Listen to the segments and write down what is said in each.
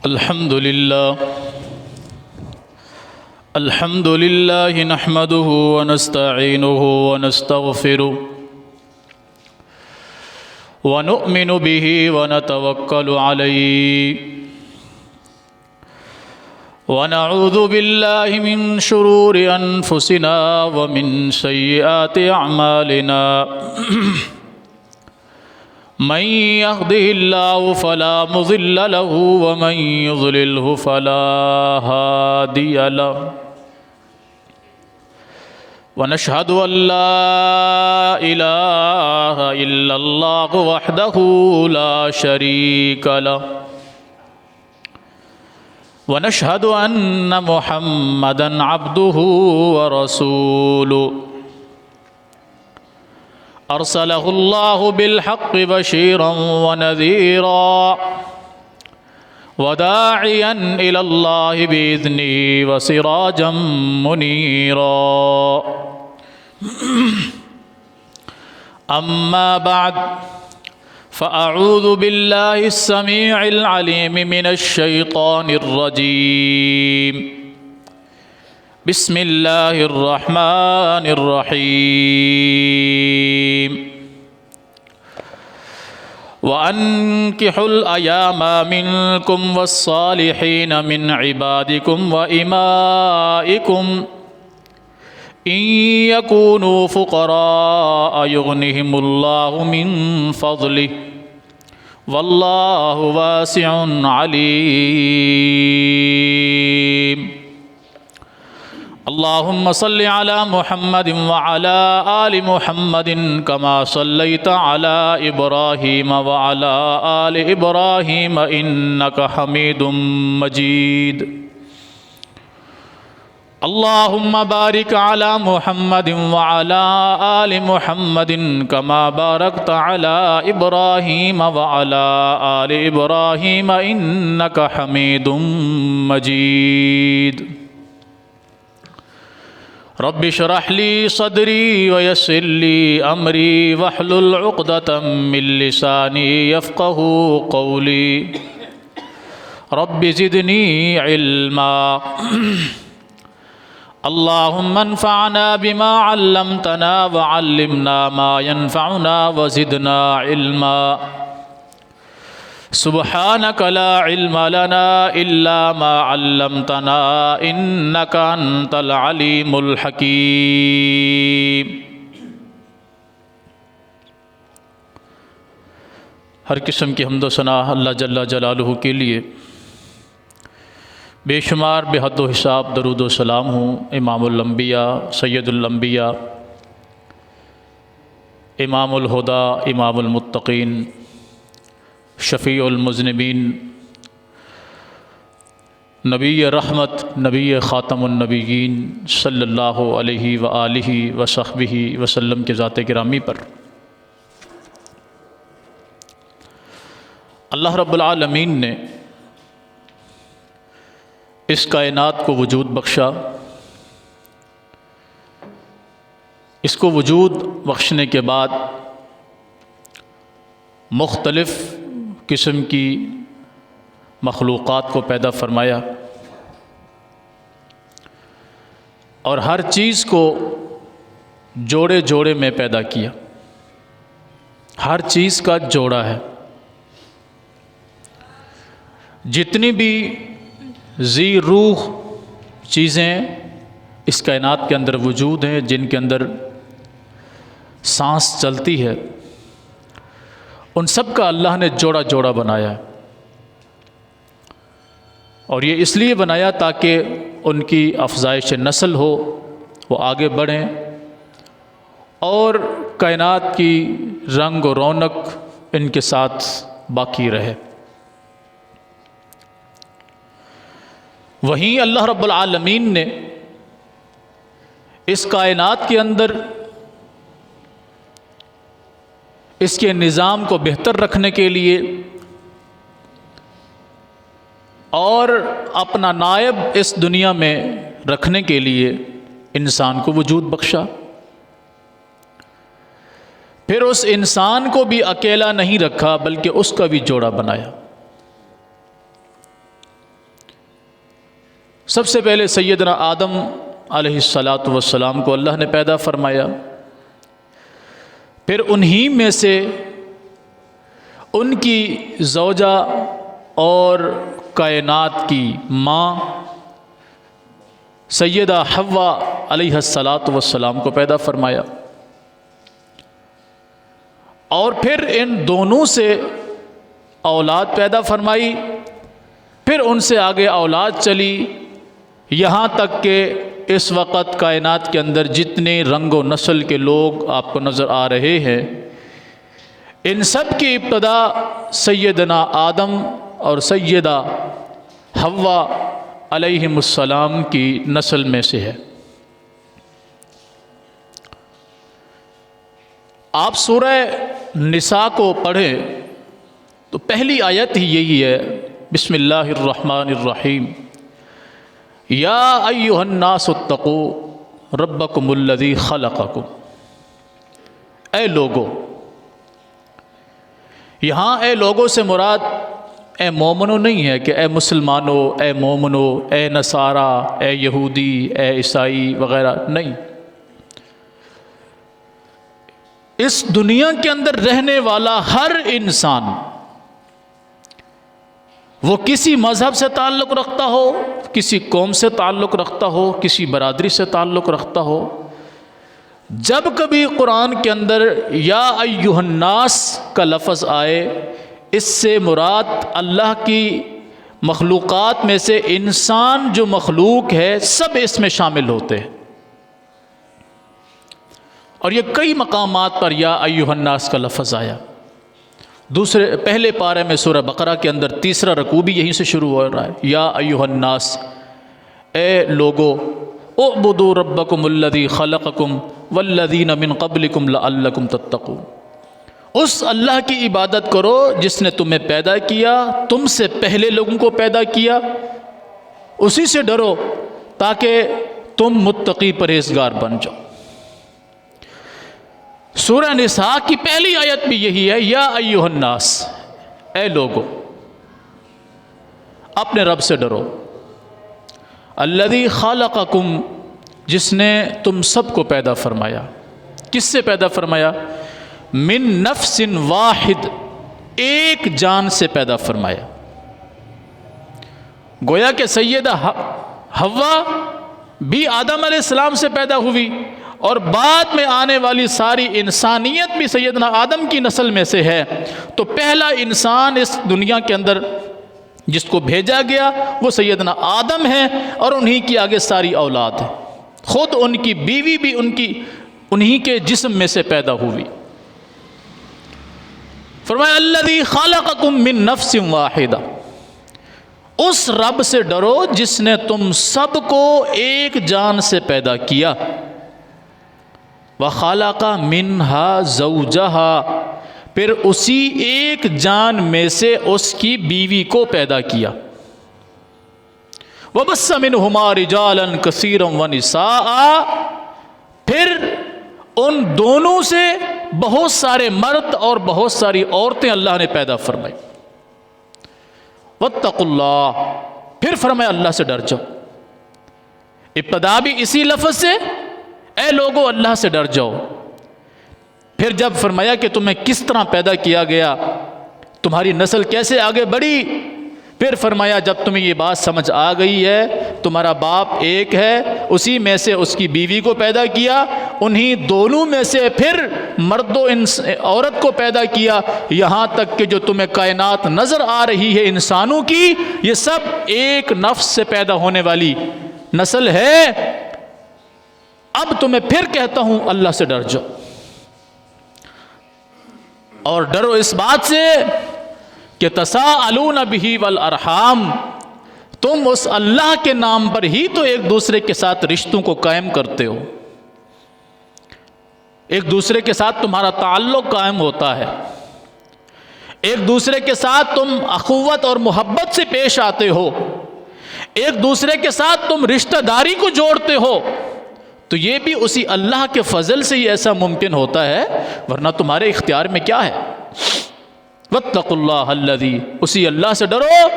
الحمد لله نحمده ونستعينه ونستغفره ونؤمن به ونتوكل عليه ونعوذ بالله من شرور أنفسنا ومن سيئات أعمالنا من يهده الله فلا مضل له ومن يضلله فلا هادي له ونشهد أن لا إله إلا الله وحده لا شريك له ونشهد أن محمدًا عبده ورسوله أرسله الله بالحق بشيرا ونذيرا وداعيا إلى الله بإذنه وسراجا منيرا أما بعد فأعوذ بالله السميع العليم من الشيطان الرجيم بسم الله الرحمن الرحيم وأنكحوا الأيام منكم والصالحين من عبادكم وإمائكم إن يكونوا فقراء يغنهم الله من فضله والله واسع عليم اللهم صل على محمد وعلى آل محمد كما صليت على إبراهيم وعلى آل إبراهيم إنك حميد مجيد اللهم بارك على محمد وعلى آل محمد كما باركت على إبراهيم وعلى آل إبراهيم إنك حميد مجيد رب اشرح لي صدري ويسر لي أمري واحلل عقدة من لساني يفقهوا قولي رب زدني علما اللهم انفعنا بما علمتنا وعلمنا ما ينفعنا وزدنا علما سبحانك لا علم لنا إلا ما علمتنا إنك أنت العليم الحكيم۔ ہر قسم کی حمد و ثنا اللہ جل جلالہ کے لیے، بے شمار بے حد و حساب درود و سلام ہوں امام الانبیاء سید الانبیاء امام الہدا امام المتقین شفیع المذنبین نبی رحمت نبی خاتم النبیین صلی اللہ علیہ وآلہ وصحبہ وسلم کے ذات گرامی پر اللہ رب العالمین نے اس کائنات کو وجود بخشا۔ اس کو وجود بخشنے کے بعد مختلف قسم کی مخلوقات کو پیدا فرمایا اور ہر چیز کو جوڑے جوڑے میں پیدا کیا۔ ہر چیز کا جوڑا ہے۔ جتنی بھی ذی روح چیزیں اس کائنات کے اندر موجود ہیں، جن کے اندر سانس چلتی ہے، ان سب کا اللہ نے جوڑا جوڑا بنایا ہے، اور یہ اس لیے بنایا تاکہ ان کی افزائش نسل ہو، وہ آگے بڑھیں اور کائنات کی رنگ و رونق ان کے ساتھ باقی رہے۔ وہیں اللہ رب العالمین نے اس کائنات کے اندر اس کے نظام کو بہتر رکھنے کے لیے اور اپنا نائب اس دنیا میں رکھنے کے لیے انسان کو وجود بخشا۔ پھر اس انسان کو بھی اکیلا نہیں رکھا بلکہ اس کا بھی جوڑا بنایا۔ سب سے پہلے سیدنا آدم علیہ السلام کو اللہ نے پیدا فرمایا، پھر انہی میں سے ان کی زوجہ اور کائنات کی ماں سیدہ حوا علیہ السلام کو پیدا فرمایا، اور پھر ان دونوں سے اولاد پیدا فرمائی، پھر ان سے آگے اولاد چلی، یہاں تک کہ اس وقت کائنات کے اندر جتنے رنگ و نسل کے لوگ آپ کو نظر آ رہے ہیں، ان سب کی ابتدا سیدنا آدم اور سیدہ حوا علیہم السلام کی نسل میں سے ہے۔ آپ سورہ نساء کو پڑھیں تو پہلی آیت ہی یہی ہے، بسم اللہ الرحمن الرحیم، یا ایھا الناس اتقوا ربکم الذی خلقکم، اے لوگو۔ یہاں اے لوگوں سے مراد اے مومنو نہیں ہے کہ اے مسلمانوں، اے مومنو، اے نصارہ، اے یہودی، اے عیسائی وغیرہ، نہیں۔ اس دنیا کے اندر رہنے والا ہر انسان، وہ کسی مذہب سے تعلق رکھتا ہو، کسی قوم سے تعلق رکھتا ہو، کسی برادری سے تعلق رکھتا ہو، جب کبھی قرآن کے اندر یا ایھا الناس کا لفظ آئے، اس سے مراد اللہ کی مخلوقات میں سے انسان جو مخلوق ہے سب اس میں شامل ہوتے ہیں۔ اور یہ کئی مقامات پر یا ایھا الناس کا لفظ آیا۔ پہلے پارے میں سورہ بقرہ کے اندر تیسرا رکوع بھی یہیں سے شروع ہو رہا ہے، یا ایھا الناس، اے لوگو، اعبدوا ربکم الذی خلقکم والذین من قبلکم لعلکم تتقون، اس اللہ کی عبادت کرو جس نے تمہیں پیدا کیا، تم سے پہلے لوگوں کو پیدا کیا، اسی سے ڈرو تاکہ تم متقی پرہیزگار بن جاؤ۔ سورہ نساء کی پہلی آیت بھی یہی ہے، یا ایھا الناس، اے لوگو، اپنے رب سے ڈرو، الذی خلقکم، جس نے تم سب کو پیدا فرمایا۔ کس سے پیدا فرمایا؟ من نفس واحد، ایک جان سے پیدا فرمایا۔ گویا کہ سیدہ حوا بھی آدم علیہ السلام سے پیدا ہوئی، اور بعد میں آنے والی ساری انسانیت بھی سیدنا آدم کی نسل میں سے ہے۔ تو پہلا انسان اس دنیا کے اندر جس کو بھیجا گیا وہ سیدنا آدم ہے، اور انہی کی آگے ساری اولاد ہے، خود ان کی بیوی بھی انہی کے جسم میں سے پیدا ہوئی۔ فرمایا الذی خلقکم من نفس واحدہ، اس رب سے ڈرو جس نے تم سب کو ایک جان سے پیدا کیا۔ وَخَلَقَ مِنْهَا زَوْجَهَا، پھر اسی ایک جان میں سے اس کی بیوی کو پیدا کیا۔ وَبَثَّ مِنْهُمَا رِجَالًا كَثِيرًا وَنِسَاءً، پھر ان دونوں سے بہت سارے مرد اور بہت ساری عورتیں اللہ نے پیدا فرمائی۔ وَاتَّقُوا اللَّهَ، پھر فرمایا اللہ سے ڈر جاؤ۔ ابتدا بھی اسی لفظ سے، اے لوگو اللہ سے ڈر جاؤ۔ پھر جب فرمایا کہ تمہیں کس طرح پیدا کیا گیا، تمہاری نسل کیسے آگے بڑھی، پھر فرمایا جب تمہیں یہ بات سمجھ آ گئی ہے، تمہارا باپ ایک ہے، اسی میں سے اس کی بیوی کو پیدا کیا، انہی دونوں میں سے پھر مرد و عورت کو پیدا کیا، یہاں تک کہ جو تمہیں کائنات نظر آ رہی ہے انسانوں کی، یہ سب ایک نفس سے پیدا ہونے والی نسل ہے۔ اب تمہیں پھر کہتا ہوں اللہ سے ڈر جاؤ، اور ڈرو اس بات سے کہ تساءلون بہ والارحام، تم اس اللہ کے نام پر ہی تو ایک دوسرے کے ساتھ رشتوں کو قائم کرتے ہو، ایک دوسرے کے ساتھ تمہارا تعلق قائم ہوتا ہے، ایک دوسرے کے ساتھ تم اخوت اور محبت سے پیش آتے ہو، ایک دوسرے کے ساتھ تم رشتہ داری کو جوڑتے ہو، تو یہ بھی اسی اللہ کے فضل سے ہی ایسا ممکن ہوتا ہے، ورنہ تمہارے اختیار میں کیا ہے۔ واتقوا اللہ الذی، اسی اللہ سے ڈرو،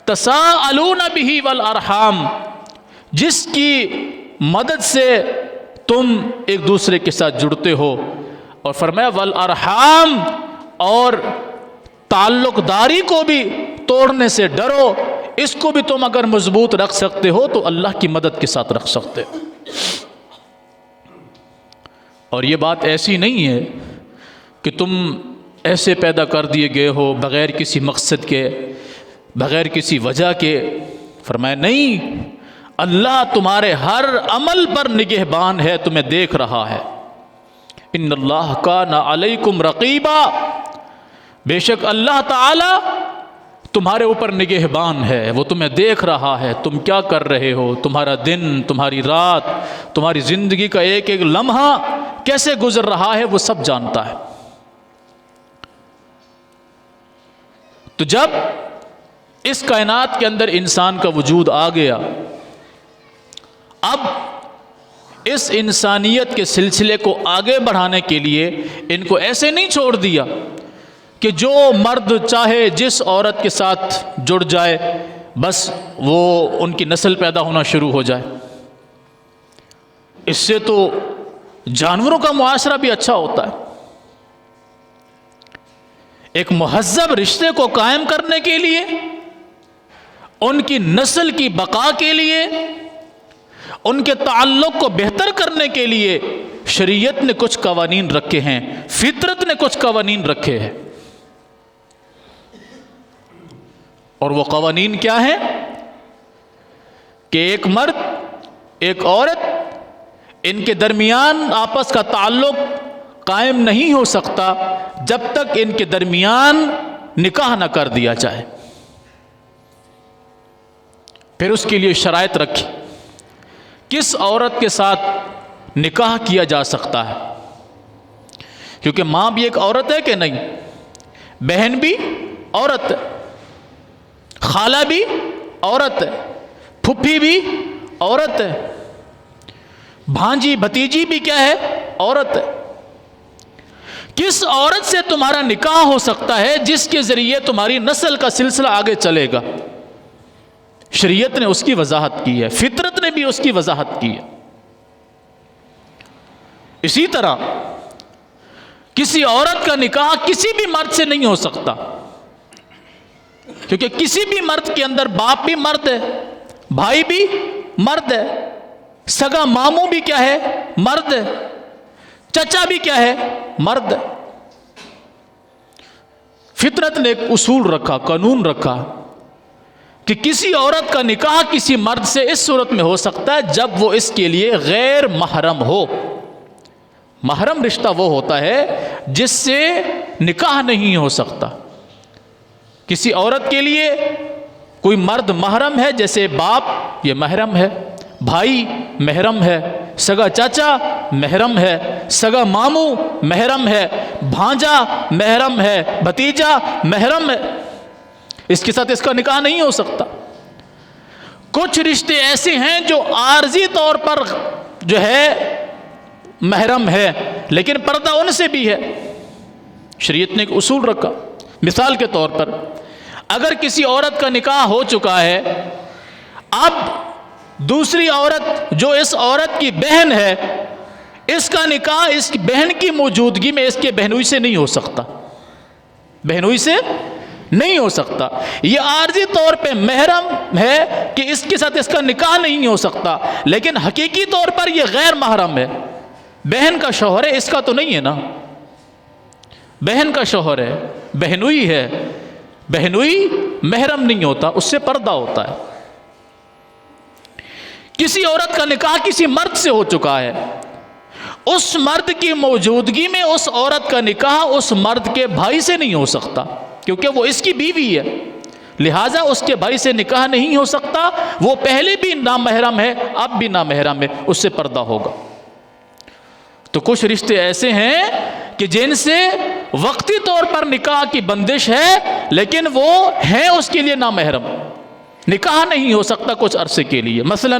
تساءلون بہ والارحام، جس کی مدد سے تم ایک دوسرے کے ساتھ جڑتے ہو. اور فرمایا والارحام، اور تعلق داری کو بھی توڑنے سے ڈرو. اس کو بھی تم اگر مضبوط رکھ سکتے ہو تو اللہ کی مدد کے ساتھ رکھ سکتے ہو. اور یہ بات ایسی نہیں ہے کہ تم ایسے پیدا کر دیے گئے ہو بغیر کسی مقصد کے، بغیر کسی وجہ کے. فرمایا نہیں، اللہ تمہارے ہر عمل پر نگہبان ہے، تمہیں دیکھ رہا ہے. ان اللہ کان علیکم رقیبا، بے شک اللہ تعالی تمہارے اوپر نگہبان ہے، وہ تمہیں دیکھ رہا ہے تم کیا کر رہے ہو، تمہارا دن، تمہاری رات، تمہاری زندگی کا ایک ایک لمحہ کیسے گزر رہا ہے وہ سب جانتا ہے. تو جب اس کائنات کے اندر انسان کا وجود آ گیا، اب اس انسانیت کے سلسلے کو آگے بڑھانے کے لیے ان کو ایسے نہیں چھوڑ دیا کہ جو مرد چاہے جس عورت کے ساتھ جڑ جائے بس وہ ان کی نسل پیدا ہونا شروع ہو جائے. اس سے تو جانوروں کا معاشرہ بھی اچھا ہوتا ہے. ایک مہذب رشتے کو قائم کرنے کے لیے، ان کی نسل کی بقا کے لیے، ان کے تعلق کو بہتر کرنے کے لیے شریعت نے کچھ قوانین رکھے ہیں، فطرت نے کچھ قوانین رکھے ہیں. اور وہ قوانین کیا ہیں کہ ایک مرد ایک عورت، ان کے درمیان آپس کا تعلق قائم نہیں ہو سکتا جب تک ان کے درمیان نکاح نہ کر دیا جائے. پھر اس کے لیے شرائط رکھی، کس عورت کے ساتھ نکاح کیا جا سکتا ہے، کیونکہ ماں بھی ایک عورت ہے کہ نہیں، بہن بھی عورت ہے، خالہ بھی عورت ہے، پھپھی بھی عورت ہے، بھانجی بھتیجی بھی کیا ہے، عورت ہے. کس عورت سے تمہارا نکاح ہو سکتا ہے جس کے ذریعے تمہاری نسل کا سلسلہ آگے چلے گا؟ شریعت نے اس کی وضاحت کی ہے، فطرت نے بھی اس کی وضاحت کی ہے. اسی طرح کسی عورت کا نکاح کسی بھی مرد سے نہیں ہو سکتا، کیونکہ کسی بھی مرد کے اندر باپ بھی مرد ہے، بھائی بھی مرد ہے، سگا ماموں بھی کیا ہے، مرد ہے، چچا بھی کیا ہے، مرد ہے. فطرت نے ایک اصول رکھا، قانون رکھا کہ کسی عورت کا نکاح کسی مرد سے اس صورت میں ہو سکتا ہے جب وہ اس کے لیے غیر محرم ہو. محرم رشتہ وہ ہوتا ہے جس سے نکاح نہیں ہو سکتا. کسی عورت کے لیے کوئی مرد محرم ہے، جیسے باپ یہ محرم ہے، بھائی محرم ہے، سگا چاچا محرم ہے، سگا ماموں محرم ہے، بھانجا محرم ہے، بھتیجا محرم ہے. اس کے ساتھ اس کا نکاح نہیں ہو سکتا. کچھ رشتے ایسے ہیں جو عارضی طور پر جو ہے محرم ہے، لیکن پردہ ان سے بھی ہے. شریعت نے ایک اصول رکھا. مثال کے طور پر اگر کسی عورت کا نکاح ہو چکا ہے، اب دوسری عورت جو اس عورت کی بہن ہے، اس کا نکاح اس بہن کی موجودگی میں اس کے بہنوئی سے نہیں ہو سکتا، بہنوئی سے نہیں ہو سکتا. یہ عارضی طور پہ محرم ہے کہ اس کے ساتھ اس کا نکاح نہیں ہو سکتا، لیکن حقیقی طور پر یہ غیر محرم ہے. بہن کا شوہر ہے، اس کا تو نہیں ہے نا، بہن کا شوہر ہے، بہنوئی ہے، بہنوئی محرم نہیں ہوتا، اس سے پردہ ہوتا ہے. کسی عورت کا نکاح کسی مرد سے ہو چکا ہے، اس مرد کی موجودگی میں اس عورت کا نکاح اس مرد کے بھائی سے نہیں ہو سکتا، کیونکہ وہ اس کی بیوی ہے، لہٰذا اس کے بھائی سے نکاح نہیں ہو سکتا. وہ پہلے بھی نامحرم ہے، اب بھی نامحرم ہے، اس سے پردہ ہوگا. تو کچھ رشتے ایسے ہیں کہ جن سے وقتی طور پر نکاح کی بندش ہے، لیکن وہ ہیں اس کے لیے نامحرم، نکاح نہیں ہو سکتا کچھ عرصے کے لیے. مثلا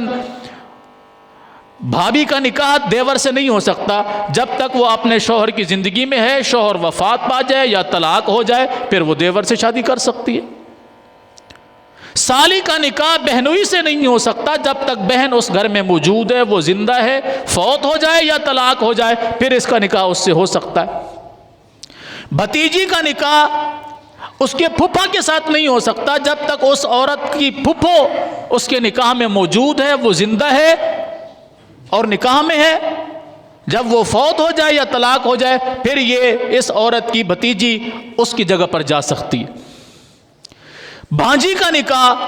بھابھی کا نکاح دیور سے نہیں ہو سکتا جب تک وہ اپنے شوہر کی زندگی میں ہے، شوہر وفات پا جائے یا طلاق ہو جائے پھر وہ دیور سے شادی کر سکتی ہے. سالی کا نکاح بہنوئی سے نہیں ہو سکتا جب تک بہن اس گھر میں موجود ہے، وہ زندہ ہے، فوت ہو جائے یا طلاق ہو جائے پھر اس کا نکاح اس سے ہو سکتا ہے۔ بھتیجی کا نکاح اس کے پھپھا کے ساتھ نہیں ہو سکتا جب تک اس عورت کی پھپھو اس کے نکاح میں موجود ہے، وہ زندہ ہے اور نکاح میں ہے۔ جب وہ فوت ہو جائے یا طلاق ہو جائے پھر یہ اس عورت کی بھتیجی اس کی جگہ پر جا سکتی ہے۔ بھانجی کا نکاح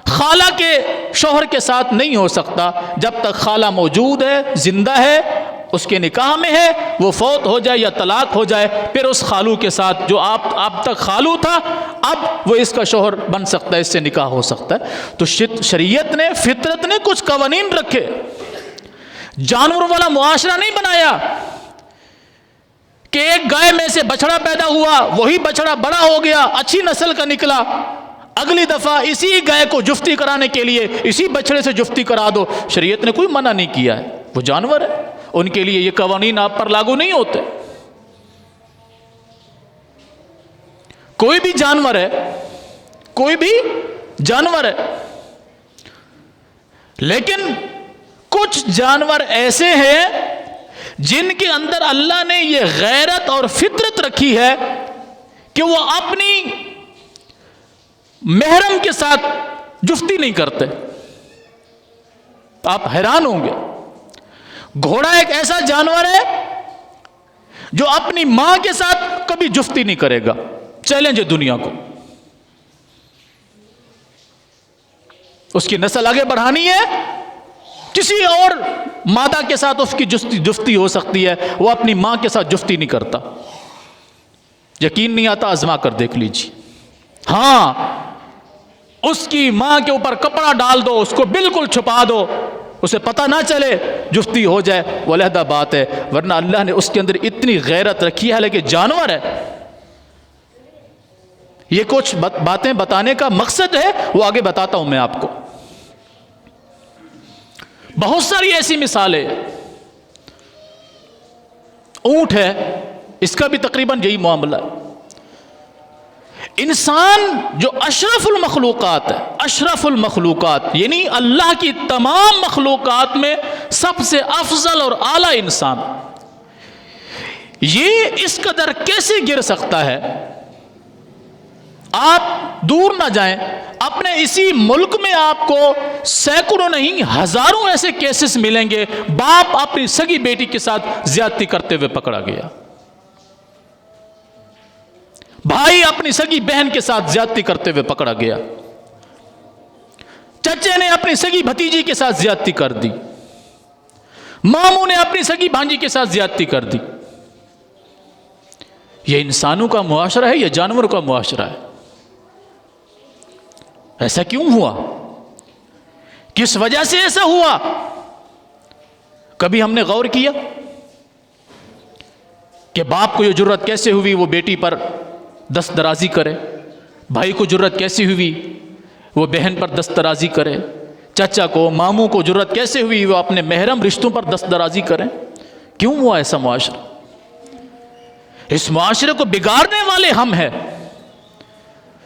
خالہ کے شوہر کے ساتھ نہیں ہو سکتا جب تک خالہ موجود ہے، زندہ ہے، اس کے نکاح میں ہے، وہ فوت ہو جائے یا طلاق ہو جائے پھر اس خالو کے ساتھ جو آپ تک خالو تھا اب وہ اس کا شوہر بن سکتا ہے، اس سے نکاح ہو سکتا ہے۔ تو شریعت نے، فطرت نے کچھ قوانین رکھے، جانوروں والا معاشرہ نہیں بنایا کہ ایک گائے میں سے بچڑا پیدا ہوا، وہی بچڑا بڑا ہو گیا، اچھی نسل کا نکلا، اگلی دفعہ اسی گائے کو جفتی کرانے کے لیے اسی بچڑے سے جفتی کرا دو۔ شریعت نے کوئی منع نہیں کیا ہے، وہ جانور ہے، ان کے لیے یہ قوانین آپ پر لاگو نہیں ہوتے۔ کوئی بھی جانور ہے، کوئی بھی جانور ہے، لیکن کچھ جانور ایسے ہیں جن کے اندر اللہ نے یہ غیرت اور فطرت رکھی ہے کہ وہ اپنی محرم کے ساتھ جفتی نہیں کرتے۔ آپ حیران ہوں گے، گھوڑا ایک ایسا جانور ہے جو اپنی ماں کے ساتھ کبھی جفتی نہیں کرے گا۔ چیلنج ہے دنیا کو، اس کی نسل آگے بڑھانی ہے، کسی اور مادہ کے ساتھ اس کی جفتی ہو سکتی ہے، وہ اپنی ماں کے ساتھ جفتی نہیں کرتا۔ یقین نہیں آتا آزما کر دیکھ لیجیے۔ ہاں، اس کی ماں کے اوپر کپڑا ڈال دو، اس کو بالکل چھپا دو، اسے پتہ نہ چلے، جفتی ہو جائے، وہ علیحدہ بات ہے، ورنہ اللہ نے اس کے اندر اتنی غیرت رکھی ہے، لیکن جانور ہے۔ یہ کچھ باتیں بتانے کا مقصد ہے، وہ آگے بتاتا ہوں میں آپ کو۔ بہت ساری ایسی مثالیں، اونٹ ہے، اس کا بھی تقریباً یہی معاملہ ہے۔ انسان جو اشرف المخلوقات ہے، اشرف المخلوقات یعنی اللہ کی تمام مخلوقات میں سب سے افضل اور اعلی انسان، یہ اس قدر کیسے گر سکتا ہے؟ آپ دور نہ جائیں، اپنے اسی ملک میں آپ کو سینکڑوں نہیں ہزاروں ایسے کیسز ملیں گے، باپ اپنی سگی بیٹی کے ساتھ زیادتی کرتے ہوئے پکڑا گیا، بھائی اپنی سگی بہن کے ساتھ زیادتی کرتے ہوئے پکڑا گیا، چچے نے اپنی سگی بھتیجی کے ساتھ زیادتی کر دی، ماموں نے اپنی سگی بھانجی کے ساتھ زیادتی کر دی۔ یہ انسانوں کا معاشرہ ہے یا جانوروں کا معاشرہ ہے؟ ایسا کیوں ہوا؟ کس وجہ سے ایسا ہوا؟ کبھی ہم نے غور کیا کہ باپ کو یہ جرت کیسے ہوئی وہ بیٹی پر دست درازی کرے؟ بھائی کو جرت کیسی ہوئی وہ بہن پر دست درازی کرے؟ چچا کو، ماموں کو جرت کیسے ہوئی وہ اپنے محرم رشتوں پر دست درازی کریں؟ کیوں ہوا ایسا معاشرہ؟ اس معاشرے کو بگاڑنے والے ہم ہیں۔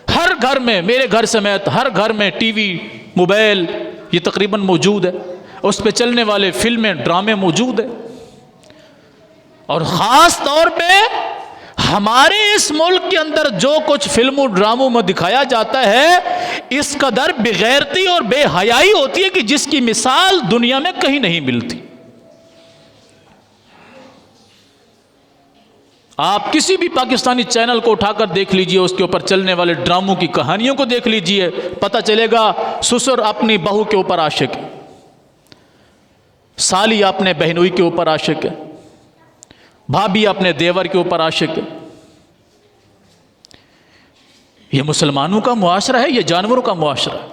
ہر گھر میں، میرے گھر سمیت ہر گھر میں ٹی وی، موبائل یہ تقریباً موجود ہے، اس پہ چلنے والے فلمیں، ڈرامے موجود ہیں، اور خاص طور پہ ہمارے اس ملک کے اندر جو کچھ فلموں ڈراموں میں دکھایا جاتا ہے اس قدر بغیرتی اور بے حیائی ہوتی ہے کہ جس کی مثال دنیا میں کہیں نہیں ملتی۔ آپ کسی بھی پاکستانی چینل کو اٹھا کر دیکھ لیجئے، اس کے اوپر چلنے والے ڈراموں کی کہانیوں کو دیکھ لیجئے، پتہ چلے گا سسر اپنی بہو کے اوپر عاشق ہے، سالی اپنے بہنوئی کے اوپر عاشق ہے، بھابھی اپنے دیور کے اوپر عاشق ہے۔ یہ مسلمانوں کا معاشرہ ہے یا جانوروں کا معاشرہ ہے؟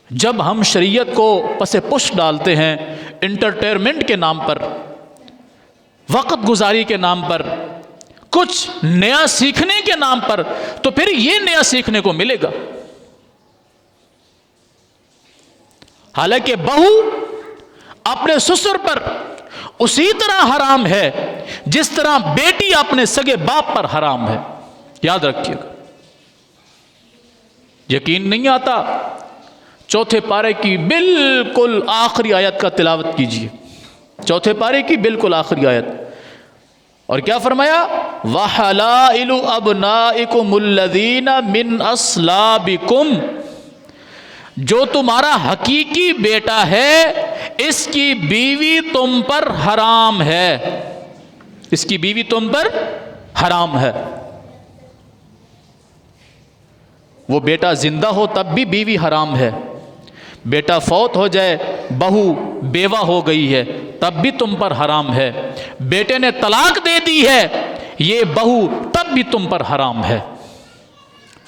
جب ہم شریعت کو پس پش ڈالتے ہیں انٹرٹینمنٹ کے نام پر، وقت گزاری کے نام پر، کچھ نیا سیکھنے کے نام پر، تو پھر یہ نیا سیکھنے کو ملے گا۔ حالانکہ بہو اپنے سسر پر اسی طرح حرام ہے جس طرح بیٹی اپنے سگے باپ پر حرام ہے، یاد رکھیے گا۔ یقین نہیں آتا؟ چوتھے پارے کی بالکل آخری آیت کا تلاوت کیجیے، چوتھے پارے کی بالکل آخری آیت، اور کیا فرمایا؟ وَحَلَائِلُ أَبْنَائِكُمُ الَّذِينَ مِنْ أَصْلَابِكُمْ، جو تمہارا حقیقی بیٹا ہے اس کی بیوی تم پر حرام ہے، اس کی بیوی تم پر حرام ہے۔ وہ بیٹا زندہ ہو تب بھی بیوی حرام ہے، بیٹا فوت ہو جائے، بہو بیوہ ہو گئی ہے تب بھی تم پر حرام ہے، بیٹے نے طلاق دے دی ہے یہ بہو تب بھی تم پر حرام ہے۔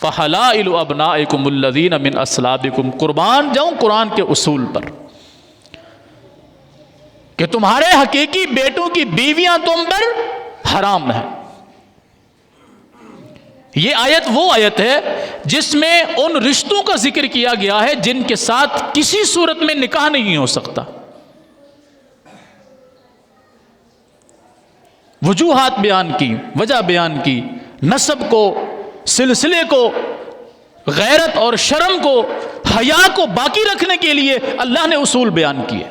فَحَلَائِلُ أَبْنَائِكُمُ الَّذِينَ مِنْ أَصْلَابِكُمْ، قربان جاؤں قرآن کے اصول پر کہ تمہارے حقیقی بیٹوں کی بیویاں تم پر حرام ہیں۔ یہ آیت وہ آیت ہے جس میں ان رشتوں کا ذکر کیا گیا ہے جن کے ساتھ کسی صورت میں نکاح نہیں ہو سکتا۔ وجوہات بیان کی، وجہ بیان کی، نسب کو، سلسلے کو، غیرت اور شرم کو، حیا کو باقی رکھنے کے لیے اللہ نے اصول بیان کیے۔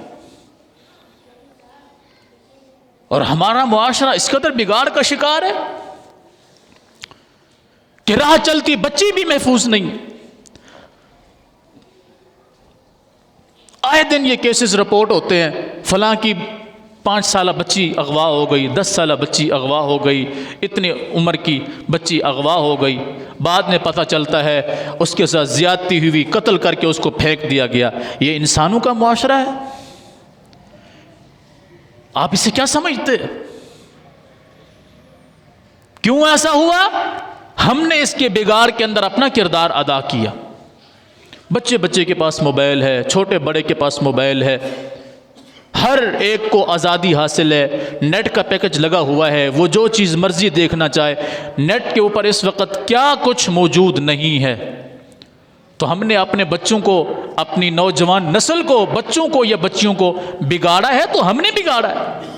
اور ہمارا معاشرہ اس قدر بگاڑ کا شکار ہے کہ راہ چلتی بچی بھی محفوظ نہیں۔ آئے دن یہ کیسز رپورٹ ہوتے ہیں، فلاں کی 5 سالہ بچی اغوا ہو گئی، 10 سالہ بچی اغوا ہو گئی، اتنی عمر کی بچی اغوا ہو گئی، بعد میں پتہ چلتا ہے اس کے ساتھ زیادتی ہوئی، قتل کر کے اس کو پھینک دیا گیا۔ یہ انسانوں کا معاشرہ ہے؟ آپ اسے کیا سمجھتے؟ کیوں ایسا ہوا؟ ہم نے اس کے بگاڑ کے اندر اپنا کردار ادا کیا۔ بچے کے پاس موبائل ہے، چھوٹے بڑے کے پاس موبائل ہے، ہر ایک کو آزادی حاصل ہے، نیٹ کا پیکج لگا ہوا ہے، وہ جو چیز مرضی دیکھنا چاہے۔ نیٹ کے اوپر اس وقت کیا کچھ موجود نہیں ہے؟ تو ہم نے اپنے بچوں کو، اپنی نوجوان نسل کو، بچوں کو یا بچیوں کو بگاڑا ہے، تو ہم نے بگاڑا ہے۔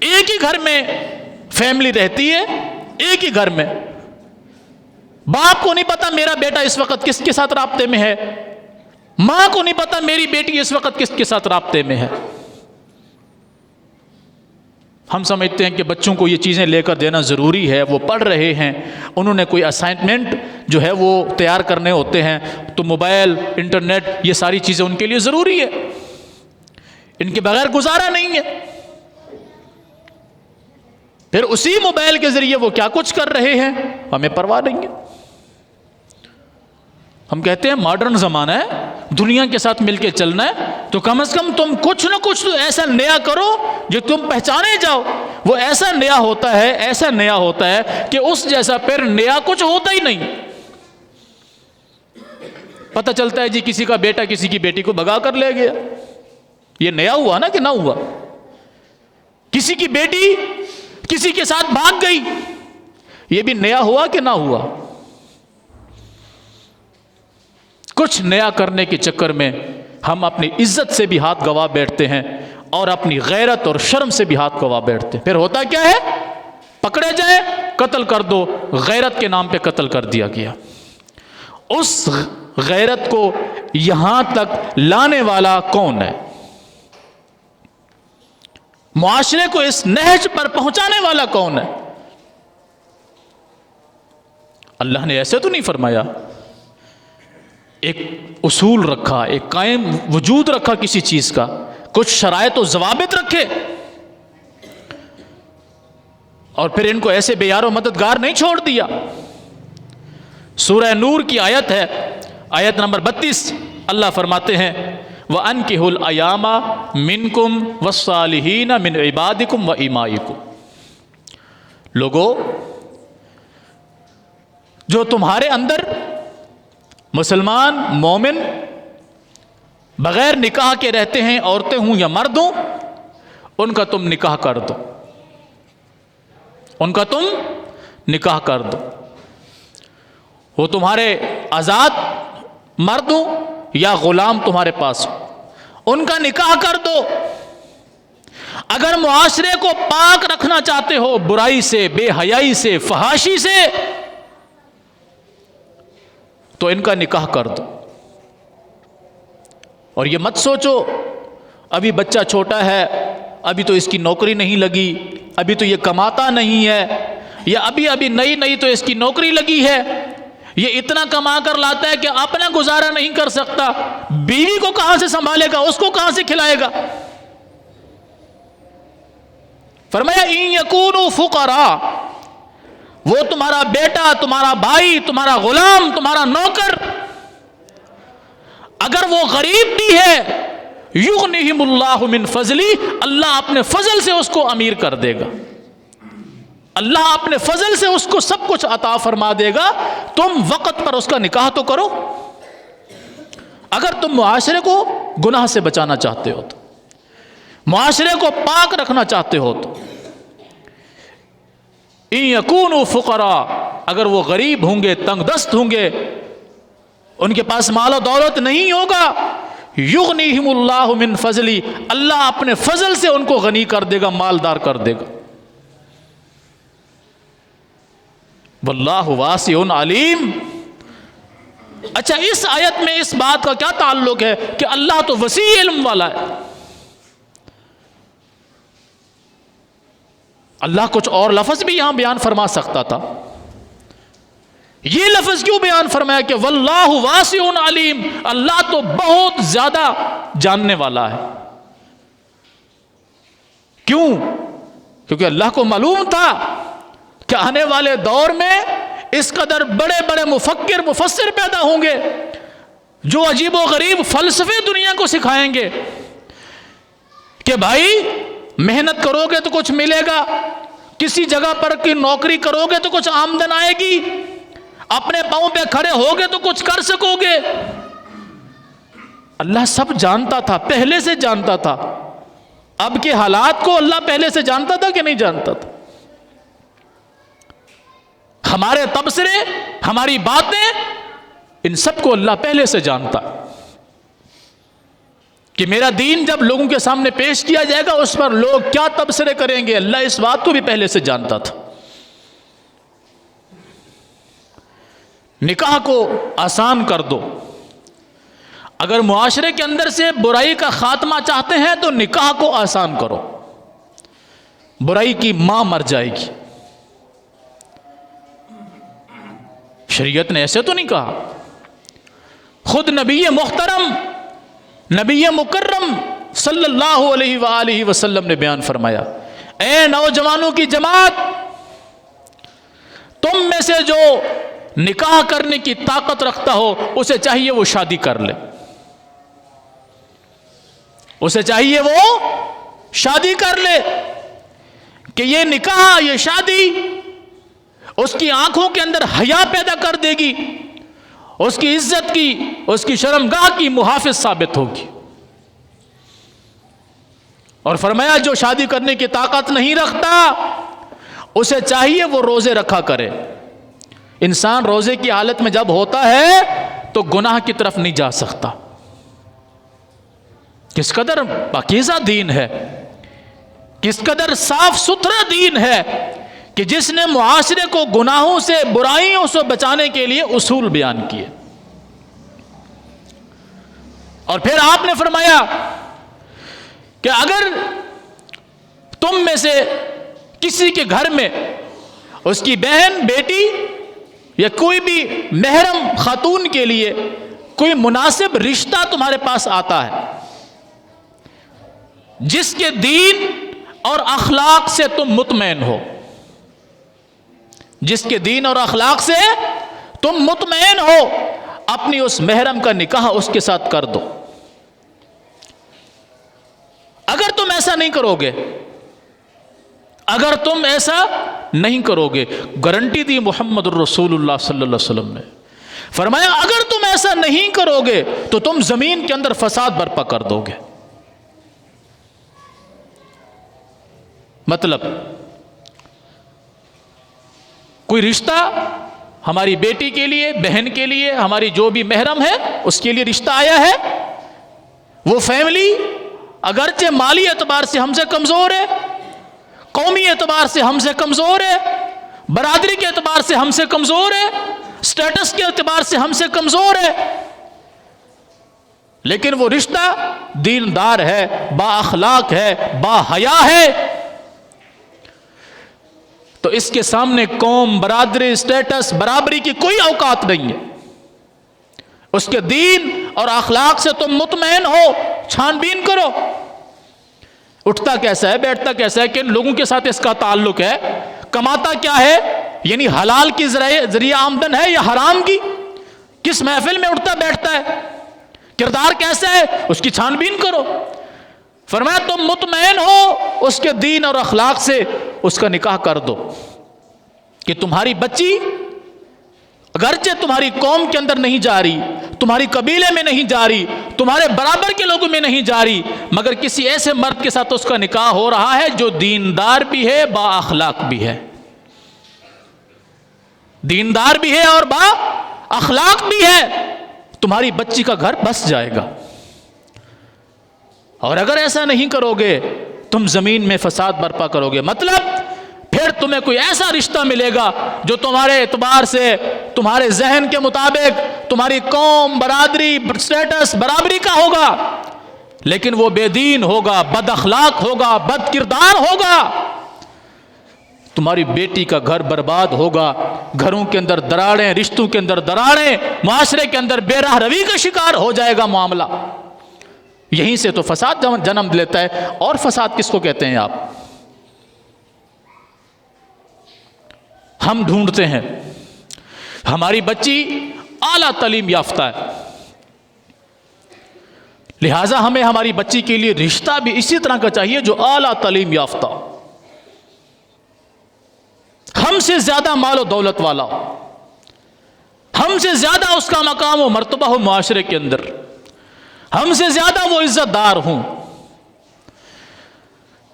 ایک ہی گھر میں فیملی رہتی ہے، ایک ہی گھر میں، باپ کو نہیں پتا میرا بیٹا اس وقت کس کے ساتھ رابطے میں ہے، ماں کو نہیں پتا میری بیٹی اس وقت کس کے ساتھ رابطے میں ہے۔ ہم سمجھتے ہیں کہ بچوں کو یہ چیزیں لے کر دینا ضروری ہے، وہ پڑھ رہے ہیں، انہوں نے کوئی اسائنمنٹ جو ہے وہ تیار کرنے ہوتے ہیں، تو موبائل، انٹرنیٹ، یہ ساری چیزیں ان کے لیے ضروری ہے، ان کے بغیر گزارا نہیں ہے۔ پھر اسی موبائل کے ذریعے وہ کیا کچھ کر رہے ہیں ہمیں پرواہ نہیں ہے۔ ہم کہتے ہیں ماڈرن زمانہ ہے، دنیا کے ساتھ مل کے چلنا ہے، تو کم از کم تم کچھ نہ کچھ تو ایسا نیا کرو جو تم پہچانے جاؤ۔ وہ ایسا نیا ہوتا ہے، ایسا نیا ہوتا ہے کہ اس جیسا پھر نیا کچھ ہوتا ہی نہیں۔ پتہ چلتا ہے جی کسی کا بیٹا کسی کی بیٹی کو بھگا کر لے گیا، یہ نیا ہوا نا کہ نہ ہوا؟ کسی کی بیٹی کسی کے ساتھ بھاگ گئی، یہ بھی نیا ہوا کہ نہ ہوا؟ کچھ نیا کرنے کے چکر میں ہم اپنی عزت سے بھی ہاتھ گوا بیٹھتے ہیں اور اپنی غیرت اور شرم سے بھی ہاتھ گوا بیٹھتے ہیں۔ پھر ہوتا کیا ہے؟ پکڑے جائے، قتل کر دو، غیرت کے نام پہ قتل کر دیا گیا۔ اس غیرت کو یہاں تک لانے والا کون ہے؟ معاشرے کو اس نہج پر پہنچانے والا کون ہے؟ اللہ نے ایسے تو نہیں فرمایا، ایک اصول رکھا، ایک قائم وجود رکھا کسی چیز کا، کچھ شرائط و ضوابط رکھے، اور پھر ان کو ایسے بے یار و مددگار نہیں چھوڑ دیا۔ سورہ نور کی آیت ہے، آیت نمبر 32، اللہ فرماتے ہیں وَأَنْكِحُوا الْأَيَامَ مِنْكُمْ وَالصَّالِحِينَ مِنْ عِبَادِكُمْ وَإِمَائِكُمْ، لوگو جو تمہارے اندر مسلمان مومن بغیر نکاح کے رہتے ہیں، عورتیں ہوں یا مرد ہوں، ان کا تم نکاح کر دو، ان کا تم نکاح کر دو۔ وہ تمہارے آزاد مرد ہوں یا غلام تمہارے پاس ہو، ان کا نکاح کر دو۔ اگر معاشرے کو پاک رکھنا چاہتے ہو برائی سے، بے حیائی سے، فحاشی سے، تو ان کا نکاح کر دو. اور یہ مت سوچو ابھی بچہ چھوٹا ہے، ابھی تو اس کی نوکری نہیں لگی، ابھی تو یہ کماتا نہیں ہے، یا ابھی نئی تو اس کی نوکری لگی ہے، یہ اتنا کما کر لاتا ہے کہ اپنا گزارا نہیں کر سکتا، بیوی کو کہاں سے سنبھالے گا، اس کو کہاں سے کھلائے گا. فرمایا ان یکونوا فقراء، وہ تمہارا بیٹا، تمہارا بھائی، تمہارا غلام، تمہارا نوکر اگر وہ غریب بھی ہے، یغنیہم اللہ من فضلی، اللہ اپنے فضل سے اس کو امیر کر دے گا، اللہ اپنے فضل سے اس کو سب کچھ عطا فرما دے گا. تم وقت پر اس کا نکاح تو کرو اگر تم معاشرے کو گناہ سے بچانا چاہتے ہو، تو معاشرے کو پاک رکھنا چاہتے ہو. تو ان یکونوا فقراء، اگر وہ غریب ہوں گے، تنگ دست ہوں گے، ان کے پاس مال و دولت نہیں ہوگا، یغنیہم اللہ من فضلی، اللہ اپنے فضل سے ان کو غنی کر دے گا، مالدار کر دے گا. واللہ واسع علیم. اچھا، اس آیت میں اس بات کا کیا تعلق ہے کہ اللہ تو وسیع علم والا ہے؟ اللہ کچھ اور لفظ بھی یہاں بیان فرما سکتا تھا، یہ لفظ کیوں بیان فرمایا کہ واللہ واسع علیم، اللہ تو بہت زیادہ جاننے والا ہے. کیوں؟ کیونکہ اللہ کو معلوم تھا کہ آنے والے دور میں اس قدر بڑے بڑے مفکر مفسر پیدا ہوں گے جو عجیب و غریب فلسفے دنیا کو سکھائیں گے کہ بھائی محنت کرو گے تو کچھ ملے گا، کسی جگہ پر کی نوکری کرو گے تو کچھ آمدن آئے گی، اپنے پاؤں پہ کھڑے ہوگے تو کچھ کر سکو گے. اللہ سب جانتا تھا، پہلے سے جانتا تھا. اب کے حالات کو اللہ پہلے سے جانتا تھا کہ نہیں جانتا تھا؟ ہمارے تبصرے، ہماری باتیں، ان سب کو اللہ پہلے سے جانتا کہ میرا دین جب لوگوں کے سامنے پیش کیا جائے گا اس پر لوگ کیا تبصرے کریں گے. اللہ اس بات کو بھی پہلے سے جانتا تھا. نکاح کو آسان کر دو. اگر معاشرے کے اندر سے برائی کا خاتمہ چاہتے ہیں تو نکاح کو آسان کرو، برائی کی ماں مر جائے گی. شریعت نے ایسے تو نہیں کہا. خود نبی محترم، نبی مکرم صلی اللہ علیہ وآلہ وسلم نے بیان فرمایا، اے نوجوانوں کی جماعت، تم میں سے جو نکاح کرنے کی طاقت رکھتا ہو اسے چاہیے وہ شادی کر لے، اسے چاہیے وہ شادی کر لے. کہ یہ نکاح، یہ شادی اس کی آنکھوں کے اندر حیا پیدا کر دے گی، اس کی عزت کی، اس کی شرمگاہ کی محافظ ثابت ہوگی. اور فرمایا جو شادی کرنے کی طاقت نہیں رکھتا اسے چاہیے وہ روزے رکھا کرے. انسان روزے کی حالت میں جب ہوتا ہے تو گناہ کی طرف نہیں جا سکتا. کس قدر پاکیزہ دین ہے، کس قدر صاف ستھرا دین ہے کہ جس نے معاشرے کو گناہوں سے، برائیوں سے بچانے کے لیے اصول بیان کیے. اور پھر آپ نے فرمایا کہ اگر تم میں سے کسی کے گھر میں اس کی بہن، بیٹی یا کوئی بھی محرم خاتون کے لیے کوئی مناسب رشتہ تمہارے پاس آتا ہے جس کے دین اور اخلاق سے تم مطمئن ہو، جس کے دین اور اخلاق سے تم مطمئن ہو، اپنی اس محرم کا نکاح اس کے ساتھ کر دو. اگر تم ایسا نہیں کرو گے، اگر تم ایسا نہیں کرو گے، گارنٹی دی محمد الرسول اللہ صلی اللہ علیہ وسلم نے فرمایا اگر تم ایسا نہیں کرو گے تو تم زمین کے اندر فساد برپا کر دو گے. مطلب کوئی رشتہ ہماری بیٹی کے لیے، بہن کے لیے، ہماری جو بھی محرم ہے اس کے لیے رشتہ آیا ہے، وہ فیملی اگرچہ مالی اعتبار سے ہم سے کمزور ہے، قومی اعتبار سے ہم سے کمزور ہے، برادری کے اعتبار سے ہم سے کمزور ہے، سٹیٹس کے اعتبار سے ہم سے کمزور ہے، لیکن وہ رشتہ دیندار ہے، با اخلاق ہے، با حیا ہے، تو اس کے سامنے قوم، برادری، سٹیٹس، برابری کی کوئی اوقات نہیں ہے۔ اس کے دین اور اخلاق سے تم مطمئن ہو، چھان بین کرو، اٹھتا کیسا ہے، بیٹھتا کیسا ہے، کن لوگوں کے ساتھ اس کا تعلق ہے، کماتا کیا ہے، یعنی حلال کی ذریعہ آمدن ہے یا حرام کی، کس محفل میں اٹھتا بیٹھتا ہے، کردار کیسا ہے، اس کی چھان بین کرو۔ فرمایا تم مطمئن ہو اس کے دین اور اخلاق سے، اس کا نکاح کر دو، کہ تمہاری بچی اگرچہ تمہاری قوم کے اندر نہیں جا رہی، تمہاری قبیلے میں نہیں جا رہی، تمہارے برابر کے لوگوں میں نہیں جا رہی، مگر کسی ایسے مرد کے ساتھ اس کا نکاح ہو رہا ہے جو دیندار بھی ہے، با اخلاق بھی ہے، دیندار بھی ہے اور با اخلاق بھی ہے، تمہاری بچی کا گھر بس جائے گا۔ اور اگر ایسا نہیں کرو گے تم زمین میں فساد برپا کرو گے، مطلب پھر تمہیں کوئی ایسا رشتہ ملے گا جو تمہارے اعتبار سے، تمہارے ذہن کے مطابق، تمہاری قوم، برادری، سٹیٹس، برابری کا ہوگا، لیکن وہ بے دین ہوگا، بد اخلاق ہوگا، بد کردار ہوگا، تمہاری بیٹی کا گھر برباد ہوگا، گھروں کے اندر دراڑیں، رشتوں کے اندر دراڑیں، معاشرے کے اندر بے راہ روی کا شکار ہو جائے گا معاملہ۔ یہیں سے تو فساد جنم لیتا ہے۔ اور فساد کس کو کہتے ہیں آپ؟ ہم ڈھونڈتے ہیں ہماری بچی اعلیٰ تعلیم یافتہ ہے، لہٰذا ہمیں ہماری بچی کے لیے رشتہ بھی اسی طرح کا چاہیے جو اعلیٰ تعلیم یافتہ ہو، ہم سے زیادہ مال و دولت والا ہو، ہم سے زیادہ اس کا مقام و مرتبہ ہو معاشرے کے اندر، ہم سے زیادہ وہ عزت دار ہوں۔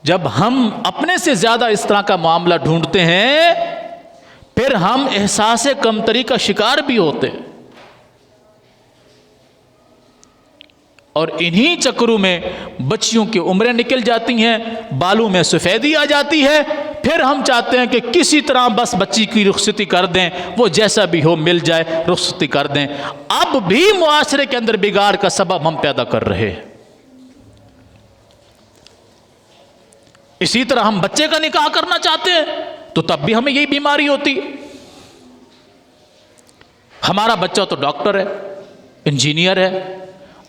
جب ہم اپنے سے زیادہ اس طرح کا معاملہ ڈھونڈتے ہیں پھر ہم احساس کمتری کا شکار بھی ہوتے ہیں، اور انہی چکروں میں بچیوں کی عمریں نکل جاتی ہیں، بالوں میں سفیدی آ جاتی ہے، پھر ہم چاہتے ہیں کہ کسی طرح بس بچی کی رخصتی کر دیں، وہ جیسا بھی ہو مل جائے رخصتی کر دیں۔ اب بھی معاشرے کے اندر بگاڑ کا سبب ہم پیدا کر رہے ہیں۔ اسی طرح ہم بچے کا نکاح کرنا چاہتے ہیں تو تب بھی ہمیں یہی بیماری ہوتی ہے۔ ہمارا بچہ تو ڈاکٹر ہے، انجینئر ہے،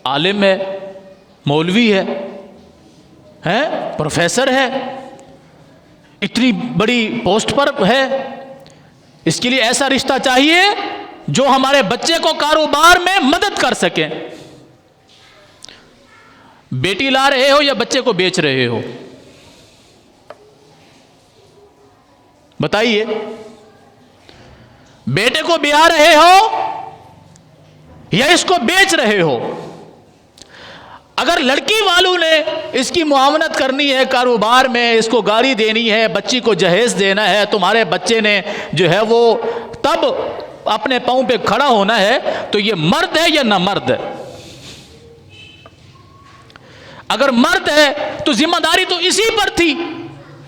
عالم ہے، مولوی ہے، پروفیسر ہے، اتنی بڑی پوسٹ پر ہے، اس کے لیے ایسا رشتہ چاہیے جو ہمارے بچے کو کاروبار میں مدد کر سکے۔ بیٹی لا رہے ہو یا بچے کو بیچ رہے ہو؟ بتائیے، بیٹے کو بیاہ رہے ہو یا اس کو بیچ رہے ہو؟ اگر لڑکی والوں نے اس کی معاونت کرنی ہے کاروبار میں، اس کو گاڑی دینی ہے، بچی کو جہیز دینا ہے، تمہارے بچے نے جو ہے وہ تب اپنے پاؤں پہ کھڑا ہونا ہے، تو یہ مرد ہے یا نہ مرد ہے؟ اگر مرد ہے تو ذمہ داری تو اسی پر تھی،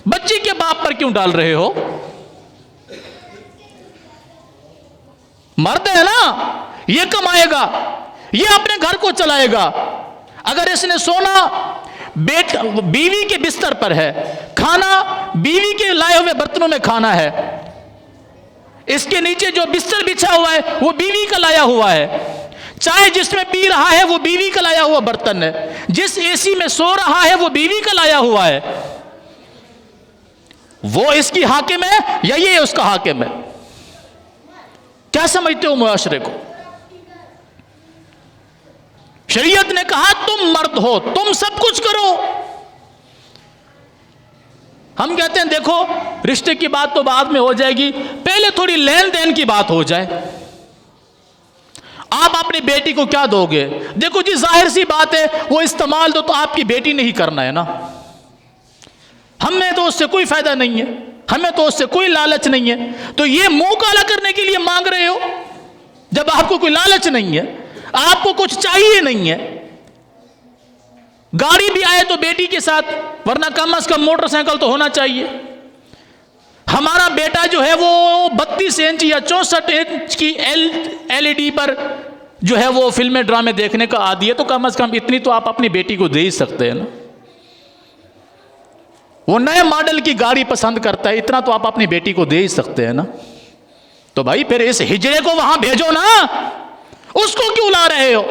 بچی کے باپ پر کیوں ڈال رہے ہو؟ مرد ہے نا، یہ کمائے گا، یہ اپنے گھر کو چلائے گا۔ اگر اس نے سونا بیوی کے بستر پر ہے، کھانا بیوی کے لائے ہوئے برتنوں میں کھانا ہے، اس کے نیچے جو بستر بچھا ہوا ہے وہ بیوی کا لایا ہوا ہے، چائے جس میں پی رہا ہے وہ بیوی کا لایا ہوا برتن ہے، جس اے سی میں سو رہا ہے وہ بیوی کا لایا ہوا ہے، وہ اس کی حاکم ہے یا یہ اس کا حاکم ہے؟ کیا سمجھتے ہو معاشرے کو؟ شریعت نے کہا تم مرد ہو، تم سب کچھ کرو۔ ہم کہتے ہیں دیکھو رشتے کی بات تو بعد میں ہو جائے گی، پہلے تھوڑی لین دین کی بات ہو جائے۔ آپ اپنی بیٹی کو کیا دو گے؟ دیکھو جی ظاہر سی بات ہے، وہ استعمال تو آپ کی بیٹی نے ہی کرنا ہے نا، ہمیں تو اس سے کوئی فائدہ نہیں ہے، ہمیں تو اس سے کوئی لالچ نہیں ہے، تو یہ منہ کالا کرنے کے لیے مانگ رہے ہو جب آپ کو کوئی لالچ نہیں ہے، آپ کو کچھ چاہیے نہیں ہے۔ گاڑی بھی آئے تو بیٹی کے ساتھ، ورنہ کم از کم موٹر سائیکل تو ہونا چاہیے۔ ہمارا بیٹا جو ہے وہ 32 انچ یا 64 انچ کی LED پر جو ہے وہ فلمیں ڈرامے دیکھنے کا عادی ہے، تو کم از کم اتنی تو آپ اپنی بیٹی کو دے ہی سکتے ہیں نا۔ وہ نئے ماڈل کی گاڑی پسند کرتا ہے، اتنا تو آپ اپنی بیٹی کو دے ہی سکتے ہیں نا۔ تو بھائی پھر اس ہجڑے کو وہاں بھیجو نا، اس کو کیوں لا رہے ہو؟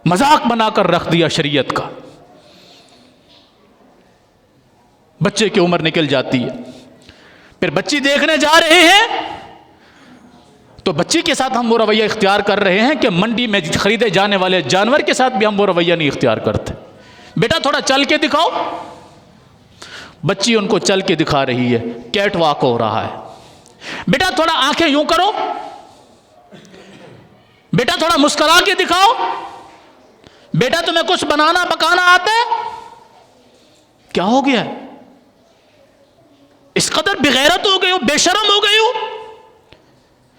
مذاق بنا کر رکھ دیا شریعت کا۔ بچے کی عمر نکل جاتی ہے، پھر بچی دیکھنے جا رہے ہیں تو بچی کے ساتھ ہم وہ رویہ اختیار کر رہے ہیں کہ منڈی میں خریدے جانے والے جانور کے ساتھ بھی ہم وہ رویہ نہیں اختیار کرتے۔ بیٹا تھوڑا چل کے دکھاؤ، بچی ان کو چل کے دکھا رہی ہے، کیٹ واک ہو رہا ہے۔ بیٹا تھوڑا آنکھیں یوں کرو، بیٹا تھوڑا مسکرا کے دکھاؤ، بیٹا تمہیں کچھ بنانا پکانا آتا ہے؟ کیا ہو گیا ہے؟ اس قدر بغیرت ہو گئے ہو، بے شرم ہو گئے ہو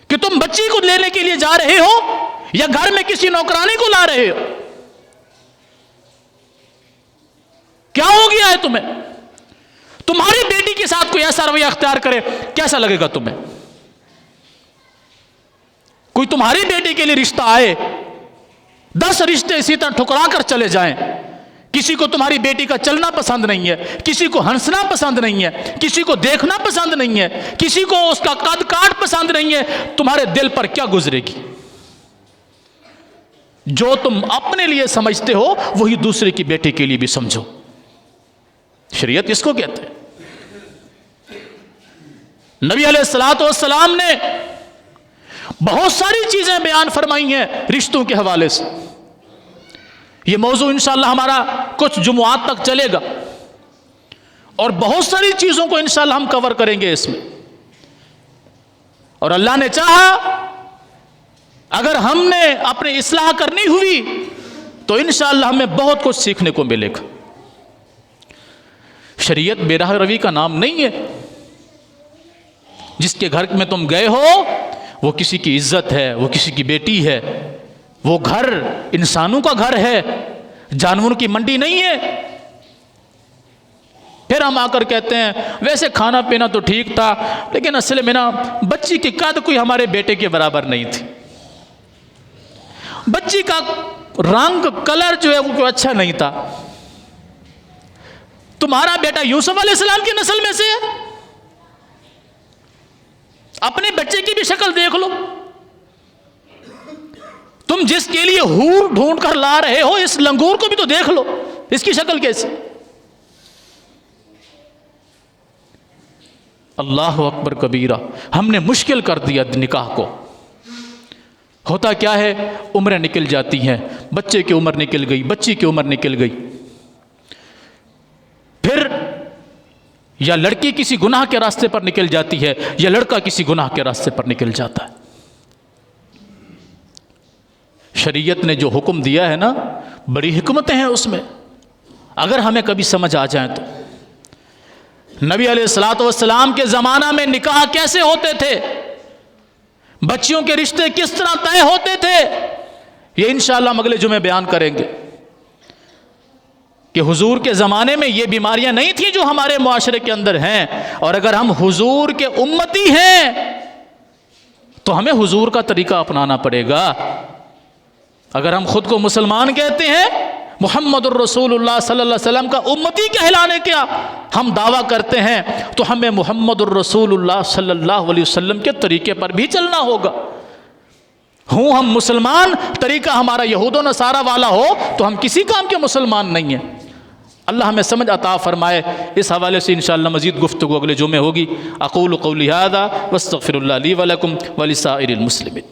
کہ تم بچی کو لینے کے لیے جا رہے ہو یا گھر میں کسی نوکرانی کو لا رہے ہو؟ کیا ہو گیا ہے تمہیں؟ تمہاری بیٹی کے ساتھ کوئی ایسا رویہ اختیار کرے کیسا لگے گا تمہیں؟ کوئی تمہاری بیٹی کے لیے رشتہ آئے، 10 رشتے اسی طرح ٹھکرا کر چلے جائیں، کسی کو تمہاری بیٹی کا چلنا پسند نہیں ہے، کسی کو ہنسنا پسند نہیں ہے، کسی کو دیکھنا پسند نہیں ہے، کسی کو اس کا قد کاٹ پسند نہیں ہے، تمہارے دل پر کیا گزرے گی؟ جو تم اپنے لیے سمجھتے ہو وہی دوسرے کی بیٹی کے لیے بھی سمجھو۔ شریعت اس کو کہتے ہیں۔ نبی علیہ السلام نے بہت ساری چیزیں بیان فرمائی ہیں رشتوں کے حوالے سے۔ یہ موضوع انشاءاللہ ہمارا کچھ جمعات تک چلے گا اور بہت ساری چیزوں کو انشاءاللہ ہم کور کریں گے اس میں، اور اللہ نے چاہا اگر ہم نے اپنی اصلاح کرنی ہوئی تو انشاءاللہ ہمیں بہت کچھ سیکھنے کو ملے گا۔ شریعت بے راہ روی کا نام نہیں ہے۔ جس کے گھر میں تم گئے ہو وہ کسی کی عزت ہے، وہ کسی کی بیٹی ہے، وہ گھر انسانوں کا گھر ہے، جانوروں کی منڈی نہیں ہے۔ پھر ہم آ کر کہتے ہیں ویسے کھانا پینا تو ٹھیک تھا لیکن اصل میں نا بچی کی قد کوئی ہمارے بیٹے کے برابر نہیں تھی، بچی کا رنگ کلر جو ہے وہ کوئی اچھا نہیں تھا۔ تمہارا بیٹا یوسف علیہ السلام کی نسل میں سے ہے، اپنے بچے کی بھی شکل دیکھ لو۔ تم جس کے لیے حور ڈھونڈ کر لا رہے ہو اس لنگور کو بھی تو دیکھ لو، اس کی شکل کیسی؟ اللہ اکبر کبیرہ، ہم نے مشکل کر دیا نکاح کو۔ ہوتا کیا ہے، عمریں نکل جاتی ہیں، بچے کی عمر نکل گئی، بچی کی عمر نکل گئی، پھر یا لڑکی کسی گناہ کے راستے پر نکل جاتی ہے یا لڑکا کسی گناہ کے راستے پر نکل جاتا ہے۔ شریعت نے جو حکم دیا ہے نا، بڑی حکمتیں ہیں اس میں، اگر ہمیں کبھی سمجھ آ جائیں تو۔ نبی علیہ السلام کے زمانہ میں نکاح کیسے ہوتے تھے، بچیوں کے رشتے کس طرح طے ہوتے تھے، یہ انشاءاللہ ہم اگلے جمعے بیان کریں گے کہ حضور کے زمانے میں یہ بیماریاں نہیں تھیں جو ہمارے معاشرے کے اندر ہیں، اور اگر ہم حضور کے امتی ہیں تو ہمیں حضور کا طریقہ اپنانا پڑے گا۔ اگر ہم خود کو مسلمان کہتے ہیں، محمد الرسول اللہ صلی اللہ علیہ وسلم کا امتی کہلانے کا ہم دعویٰ کرتے ہیں، تو ہمیں محمد الرسول اللہ صلی اللہ علیہ وسلم کے طریقے پر بھی چلنا ہوگا۔ ہوں ہم مسلمان، طریقہ ہمارا یہود و نصارہ والا ہو تو ہم کسی کام کے مسلمان نہیں ہیں۔ اللہ ہمیں سمجھ عطا فرمائے۔ اس حوالے سے انشاءاللہ مزید گفتگو اگلے جمعے ہوگی۔ اقول قولی ھذا واستغفر اللہ لی ولکم ولسائر المسلمین۔